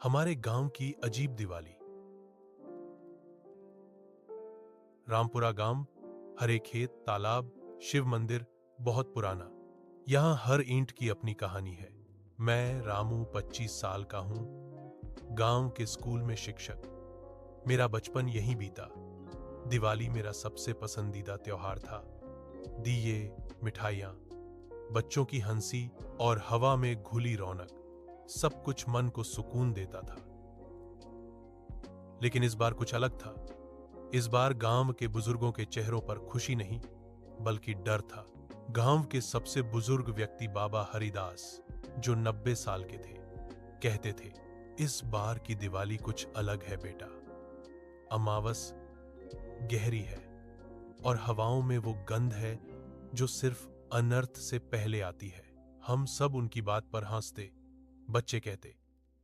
हमारे गांव की अजीब दिवाली। रामपुरा गांव, हरे खेत, तालाब, शिव मंदिर, बहुत पुराना। यहां हर ईंट की अपनी कहानी है। मैं रामू 25 साल का हूं, गांव के स्कूल में शिक्षक। मेरा बचपन यहीं बीता। दिवाली मेरा सबसे पसंदीदा त्योहार था। दिए, मिठाइयां, बच्चों की हंसी और हवा में घुली रौनक, सब कुछ मन को सुकून देता था। लेकिन इस बार कुछ अलग था। इस बार गांव के बुजुर्गों के चेहरों पर खुशी नहीं, बल्कि डर था। गांव के सबसे बुजुर्ग व्यक्ति बाबा हरिदास, जो 90 साल के थे, कहते थे, इस बार की दिवाली कुछ अलग है बेटा। अमावस गहरी है और हवाओं में वो गंध है जो सिर्फ अनर्थ से पहले आती है। हम सब उनकी बात पर हंसते। बच्चे कहते,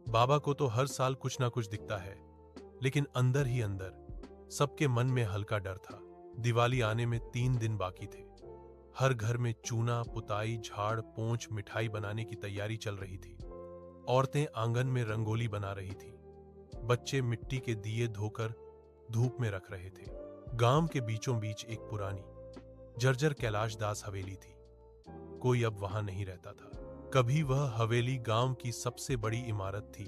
बाबा को तो हर साल कुछ ना कुछ दिखता है। लेकिन अंदर ही अंदर सबके मन में हल्का डर था। दिवाली आने में 3 दिन बाकी थे। हर घर में चूना, पुताई, झाड़ पोंछ, मिठाई बनाने की तैयारी चल रही थी। औरतें आंगन में रंगोली बना रही थी। बच्चे मिट्टी के दिए धोकर धूप में रख रहे थे। गांव के बीचों बीच एक पुरानी जर्जर कैलाश दास हवेली थी। कोई अब वहां नहीं रहता था। कभी वह हवेली गांव की सबसे बड़ी इमारत थी।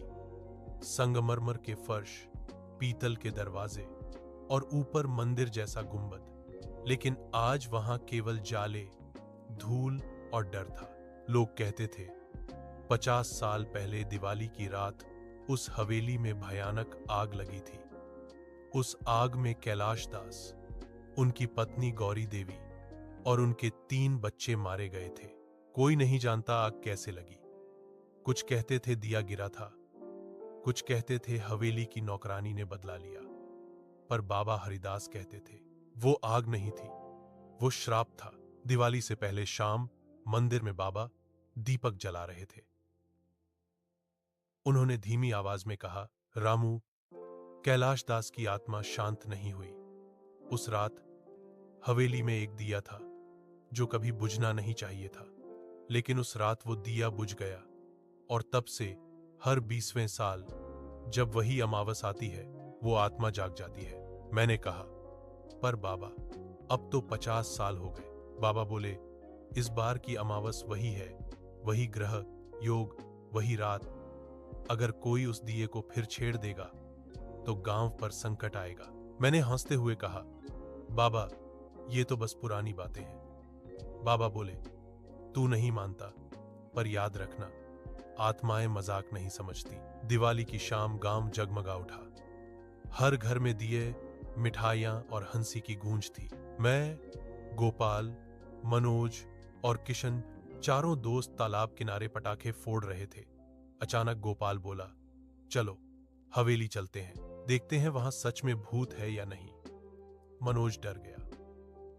संगमरमर के फर्श, पीतल के दरवाजे और ऊपर मंदिर जैसा गुंबद। लेकिन आज वहां केवल जाले, धूल और डर था। लोग कहते थे, 50 साल पहले दिवाली की रात उस हवेली में भयानक आग लगी थी। उस आग में कैलाश दास, उनकी पत्नी गौरी देवी और उनके 3 बच्चे मारे गए थे। कोई नहीं जानता आग कैसे लगी। कुछ कहते थे दिया गिरा था, कुछ कहते थे हवेली की नौकरानी ने बदला लिया। पर बाबा हरिदास कहते थे, वो आग नहीं थी, वो श्राप था। दिवाली से पहले शाम मंदिर में बाबा दीपक जला रहे थे। उन्होंने धीमी आवाज में कहा, रामू, कैलाश दास की आत्मा शांत नहीं हुई। उस रात हवेली में एक दिया था जो कभी बुझना नहीं चाहिए था। लेकिन उस रात वो दिया बुझ गया और तब से हर 20वें साल जब वही अमावस आती है, वो आत्मा जाग जाती है। मैंने कहा, पर बाबा, अब तो 50 साल हो गए। बाबा बोले, इस बार की अमावस वही है, वही ग्रह योग, वही रात। अगर कोई उस दिए को फिर छेड़ देगा तो गांव पर संकट आएगा। मैंने हंसते हुए कहा, बाबा, ये तो बस पुरानी बातें हैं। बाबा बोले, तू नहीं मानता, पर याद रखना, आत्माएं मजाक नहीं समझती। दिवाली की शाम गांव जगमगा उठा। हर घर में दिए, मिठाइयां और हंसी की गूंज थी। मैं, गोपाल, मनोज और किशन, चारों दोस्त तालाब किनारे पटाखे फोड़ रहे थे। अचानक गोपाल बोला, चलो हवेली चलते हैं, देखते हैं वहां सच में भूत है या नहीं। मनोज डर गया।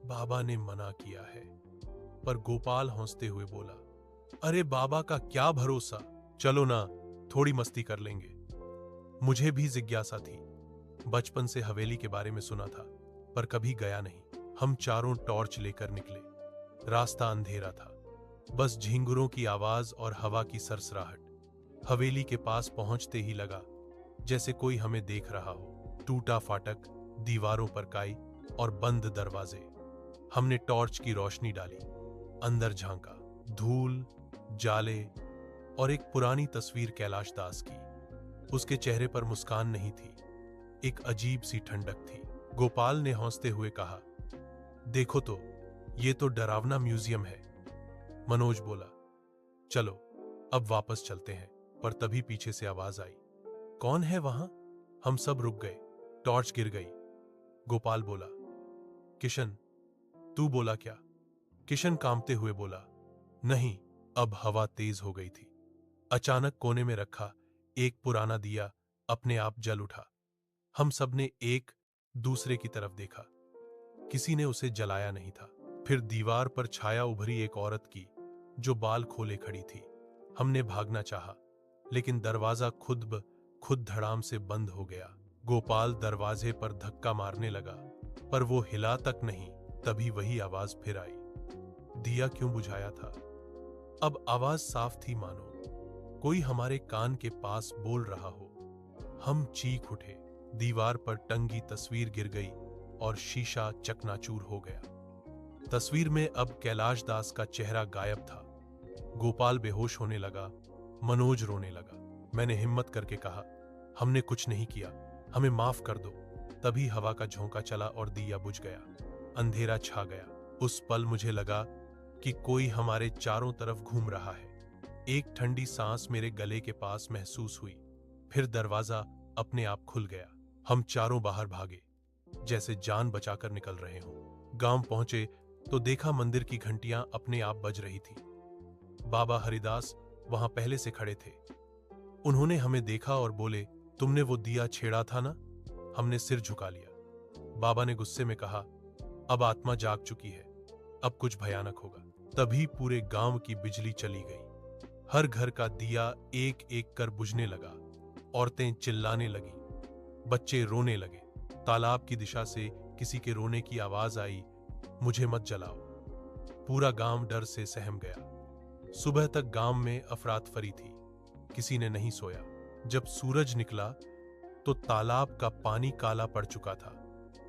बाबा ने मना किया है। पर गोपाल हंसते हुए बोला, अरे बाबा का क्या भरोसा, चलो ना, थोड़ी मस्ती कर लेंगे। मुझे भी जिज्ञासा थी। बचपन से हवेली के बारे में सुना था, पर कभी गया नहीं। हम चारों टॉर्च लेकर निकले। रास्ता अंधेरा था, बस झिंगुरों की आवाज और हवा की सरसराहट। हवेली के पास पहुंचते ही लगा जैसे कोई हमें देख रहा हो। टूटा फाटक, दीवारों पर काई और बंद दरवाजे। हमने टॉर्च की रोशनी डाली, अंदर झांका। धूल, जाले और एक पुरानी तस्वीर कैलाश दास की। उसके चेहरे पर मुस्कान नहीं थी, एक अजीब सी ठंडक थी। गोपाल ने हंसते हुए कहा, देखो तो, ये तो डरावना म्यूजियम है। मनोज बोला, चलो अब वापस चलते हैं। पर तभी पीछे से आवाज आई, कौन है वहां? हम सब रुक गए। टॉर्च गिर गई। गोपाल बोला, किशन, तू बोला क्या? किशन कांपते हुए बोला, नहीं। अब हवा तेज हो गई थी। अचानक कोने में रखा एक पुराना दिया अपने आप जल उठा। हम सबने एक दूसरे की तरफ देखा। किसी ने उसे जलाया नहीं था। फिर दीवार पर छाया उभरी एक औरत की, जो बाल खोले खड़ी थी। हमने भागना चाहा, लेकिन दरवाजा खुद धड़ाम से बंद हो गया। गोपाल दरवाजे पर धक्का मारने लगा, पर वो हिला तक नहीं। तभी वही आवाज फिर आई, दिया क्यों बुझाया था? अब आवाज साफ थी, मानो कोई हमारे कान के पास बोल रहा हो। हम चीख उठे, दीवार पर टंगी तस्वीर गिर गई और शीशा चकनाचूर हो गया। तस्वीर में अब कैलाश दास का चेहरा गायब था। गोपाल बेहोश होने लगा, मनोज रोने लगा। मैंने हिम्मत करके कहा, हमने कुछ नहीं किया, हमें माफ कर दो। तभी हवा का झोंका चला और दिया बुझ गया। अंधेरा छा गया। उस पल मुझे लगा कि कोई हमारे चारों तरफ घूम रहा है। एक ठंडी सांस मेरे गले के पास महसूस हुई। फिर दरवाजा अपने आप खुल गया। हम चारों बाहर भागे, जैसे जान बचाकर निकल रहे हों। गांव पहुंचे तो देखा मंदिर की घंटियां अपने आप बज रही थी। बाबा हरिदास वहां पहले से खड़े थे। उन्होंने हमें देखा और बोले, तुमने वो दिया छेड़ा था ना? हमने सिर झुका लिया। बाबा ने गुस्से में कहा, अब आत्मा जाग चुकी है, अब कुछ भयानक होगा। तभी पूरे गांव की बिजली चली गई। हर घर का दिया एक एक कर बुझने लगा। औरतें चिल्लाने लगी, बच्चे रोने लगे। तालाब की दिशा से किसी के रोने की आवाज आई, मुझे मत जलाओ। पूरा गांव डर से सहम गया। सुबह तक गांव में अफरातफरी थी, किसी ने नहीं सोया। जब सूरज निकला तो तालाब का पानी काला पड़ चुका था।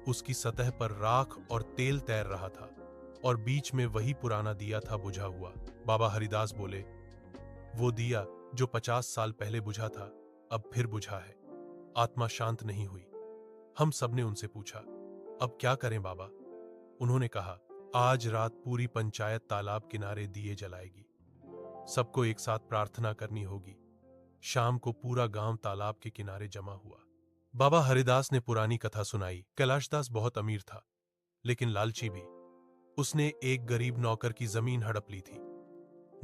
उसकी सतह पर राख और तेल तैर रहा था और बीच में वही पुराना दिया था बुझा हुआ। बाबा हरिदास बोले, वो दिया जो 50 साल पहले बुझा था, अब फिर बुझा है। आत्मा शांत नहीं हुई। हम सबने उनसे पूछा, अब क्या करें बाबा? उन्होंने कहा, आज रात पूरी पंचायत तालाब किनारे दिए जलाएगी। सबको एक साथ प्रार्थना करनी होगी। शाम को पूरा गांव तालाब के किनारे जमा हुआ। बाबा हरिदास ने पुरानी कथा सुनाई। कैलाश दास बहुत अमीर था, लेकिन लालची भी। उसने एक गरीब नौकर की जमीन हड़प ली थी।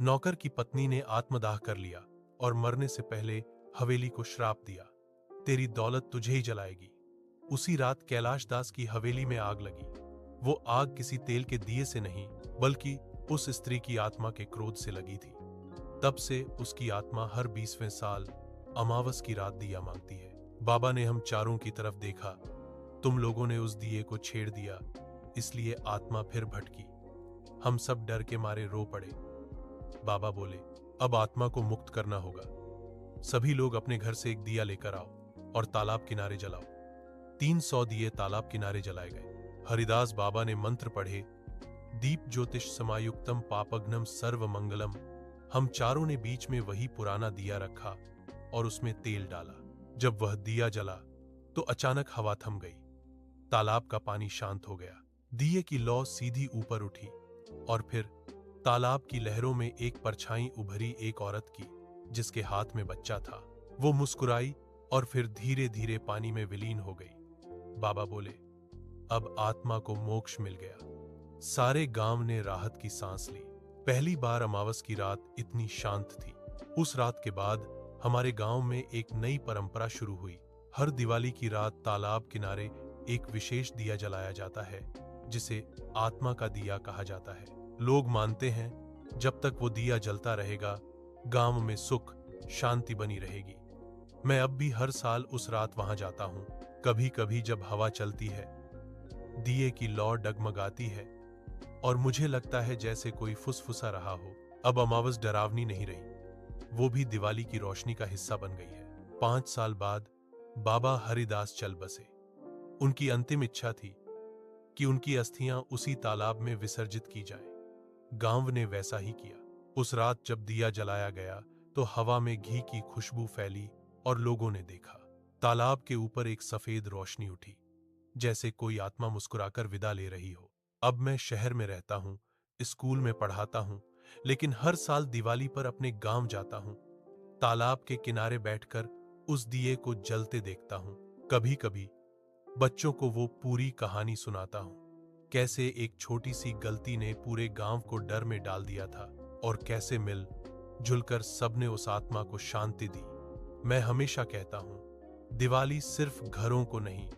नौकर की पत्नी ने आत्मदाह कर लिया और मरने से पहले हवेली को श्राप दिया, तेरी दौलत तुझे ही जलाएगी। उसी रात कैलाश दास की हवेली में आग लगी। वो आग किसी तेल के दिए से नहीं, बल्कि उस स्त्री की आत्मा के क्रोध से लगी थी। तब से उसकी आत्मा हर 20वें साल अमावस की रात दिया मांगती है। बाबा ने हम चारों की तरफ देखा। तुम लोगों ने उस दिए को छेड़ दिया, इसलिए आत्मा फिर भटकी। हम सब डर के मारे रो पड़े। बाबा बोले, अब आत्मा को मुक्त करना होगा। सभी लोग अपने घर से एक दिया लेकर आओ और तालाब किनारे जलाओ। 300 दिए तालाब किनारे जलाए गए। हरिदास बाबा ने मंत्र पढ़े, दीप ज्योतिष समायुक्तम पापघ्नम सर्व मंगलम। हम चारों ने बीच में वही पुराना दिया रखा और उसमें तेल डाला। जब वह दिया जला तो अचानक हवा थम गई। तालाब का पानी शांत हो गया। दिए की लौ सीधी ऊपर उठी और फिर तालाब की लहरों में एक परछाई उभरी, एक औरत की, जिसके हाथ में बच्चा था। वो मुस्कुराई और फिर धीरे धीरे पानी में विलीन हो गई। बाबा बोले, अब आत्मा को मोक्ष मिल गया। सारे गांव ने राहत की सांस ली। पहली बार अमावस की रात इतनी शांत थी। उस रात के बाद हमारे गांव में एक नई परंपरा शुरू हुई। हर दिवाली की रात तालाब किनारे एक विशेष दिया जलाया जाता है, जिसे आत्मा का दिया कहा जाता है। लोग मानते हैं जब तक वो दिया जलता रहेगा, गांव में सुख शांति बनी रहेगी। मैं अब भी हर साल उस रात वहां जाता हूं। कभी कभी जब हवा चलती है, दिए की लौ डगमगाती है और मुझे लगता है जैसे कोई फुसफुसा रहा हो। अब अमावस डरावनी नहीं रही, वो भी दिवाली की रोशनी का हिस्सा बन गई है। 5 साल बाद बाबा हरिदास चल बसे। उनकी अंतिम इच्छा थी कि उनकी अस्थियां उसी तालाब में विसर्जित की जाए। गांव ने वैसा ही किया। उस रात जब दिया जलाया गया तो हवा में घी की खुशबू फैली और लोगों ने देखा, तालाब के ऊपर एक सफेद रोशनी उठी, जैसे कोई आत्मा मुस्कुराकर विदा ले रही हो। अब मैं शहर में रहता हूं, स्कूल में पढ़ाता हूं, लेकिन हर साल दिवाली पर अपने गांव जाता हूं। तालाब के किनारे बैठकर उस दिए को जलते देखता हूं। कभी कभी बच्चों को वो पूरी कहानी सुनाता हूं, कैसे एक छोटी सी गलती ने पूरे गांव को डर में डाल दिया था और कैसे मिल जुलकर सबने उस आत्मा को शांति दी। मैं हमेशा कहता हूं, दिवाली सिर्फ घरों को नहीं,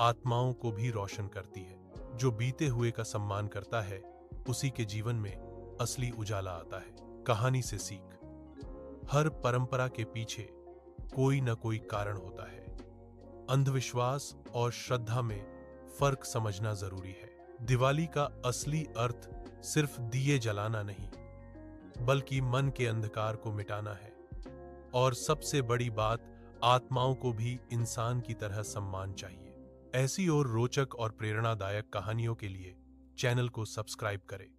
आत्माओं को भी रोशन करती है। जो बीते हुए का सम्मान करता है, उसी के जीवन में असली उजाला आता है। कहानी से सीख, हर परंपरा के पीछे कोई न कोई कारण होता है। अंधविश्वास और श्रद्धा में फर्क समझना जरूरी है। दिवाली का असली अर्थ सिर्फ दिए जलाना नहीं, बल्कि मन के अंधकार को मिटाना है। और सबसे बड़ी बात, आत्माओं को भी इंसान की तरह सम्मान चाहिए। ऐसी और रोचक और प्रेरणादायक कहानियों के लिए चैनल को सब्सक्राइब करें।